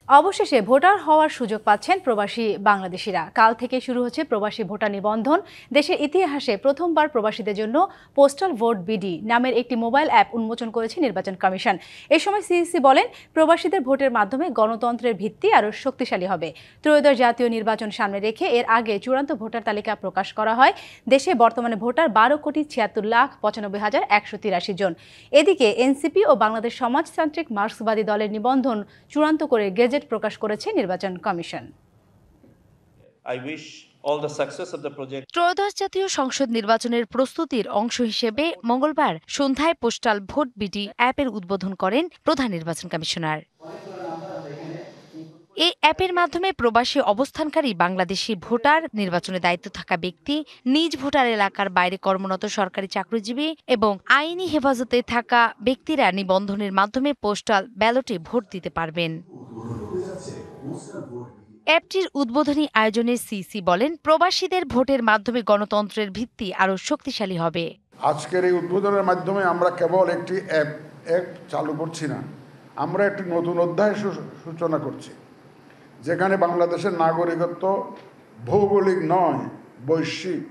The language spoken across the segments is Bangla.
অবশেষে ভোটার হওয়ার সুযোগ পাচ্ছেন প্রবাসী বাংলাদেশিরা। কাল থেকে শুরু হচ্ছে প্রবাসী ভোটার নিবন্ধন। দেশের ইতিহাসে প্রথমবার প্রবাসীদের জন্য পোস্টাল ভোট বিডি নামের একটি মোবাইল অ্যাপ উন্মোচন করেছে নির্বাচন কমিশন। এ সময় সিইসি বলেন, প্রবাসীদের ভোটের মাধ্যমে গণতন্ত্রের ভিত্তি আরও শক্তিশালী হবে। ত্রয়োদশ জাতীয় নির্বাচন সামনে রেখে এর আগে চূড়ান্ত ভোটার তালিকা প্রকাশ করা হয়। দেশে বর্তমানে ভোটার 12,76,95,183 জন। এদিকে এনসিপি ও বাংলাদেশ সমাজতান্ত্রিক মার্ক্সবাদী দলের নিবন্ধন চূড়ান্ত করে গেজেট প্রকাশ করেছে নির্বাচন কমিশন। ত্রয়োদশ জাতীয় সংসদ নির্বাচনের প্রস্তুতির অংশ হিসেবে মঙ্গলবার সন্ধ্যায় পোস্টাল ভোট বিডি অ্যাপের উদ্বোধন করেন প্রধান নির্বাচন কমিশনার। এই অ্যাপের মাধ্যমে প্রবাসী অবস্থানকারী বাংলাদেশি ভোটার, নির্বাচনে দায়িত্ব থাকা ব্যক্তি, নিজ ভোটার এলাকার বাইরে কর্মরত সরকারি চাকরিজীবী এবং আইনি হেফাজতে থাকা ব্যক্তিরা নিবন্ধনের মাধ্যমে পোস্টাল ব্যালটে ভোট দিতে পারবেন। অ্যাপটির উদ্বোধনী আয়োজনে সিসি বলেন, প্রবাসীদের ভোটের মাধ্যমে গণতন্ত্রের ভিত্তি আরও শক্তিশালী হবে। আজকের এই উদ্বোধনের মাধ্যমে আমরা কেবল একটি অ্যাপ চালু করছি না, আমরা একটি নতুন অধ্যায়ের সূচনা করছি, যেখানে বাংলাদেশের নাগরিকত্ব ভৌগোলিক নয়, বৈশ্বিক।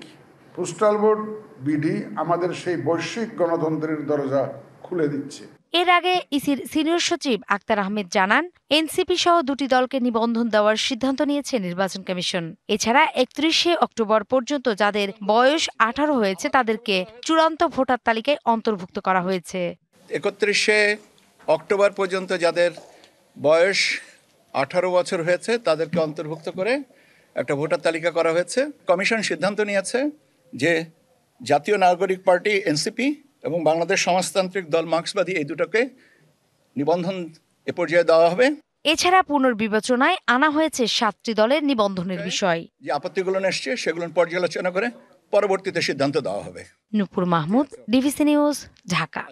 পোস্টাল ভোট বিডি আমাদের সেই বৈশ্বিক গণতন্ত্রের দরজা খুলে দিচ্ছে। এর আগে ইসির সিনিয়র সচিব আক্তার আহমেদ জানান, এনসিপি সহ দুটি দলকে নিবন্ধন দেওয়ার সিদ্ধান্ত নিয়েছে নির্বাচন কমিশন। এছাড়া 31শে অক্টোবর পর্যন্ত যাদের বয়স 18 হয়েছে তাদেরকে চূড়ান্ত ভোটার তালিকায় অন্তর্ভুক্ত করা হয়েছে। 31শে অক্টোবর পর্যন্ত যাদের বয়স 18 বছর হয়েছে তাদেরকে অন্তর্ভুক্ত করে একটা ভোটার তালিকা করা হয়েছে। কমিশন সিদ্ধান্ত নিয়েছে যে জাতীয় নাগরিক পার্টি এনসিপি এবং বাংলাদেশ সমাজতান্ত্রিক দল মার্ক্সবাদী এই দুটোকে নিবন্ধন এ পর্যায়ে দেওয়া হবে। এছাড়া পুনর্বিবেচনায় আনা হয়েছে 7টি দলের নিবন্ধনের বিষয়। যে আপত্তিগুলো এসছে সেগুলো পর্যালোচনা করে পরবর্তীতে সিদ্ধান্ত দেওয়া হবে। নূপুর মাহমুদ, ডিভিসি নিউজ, ঢাকা।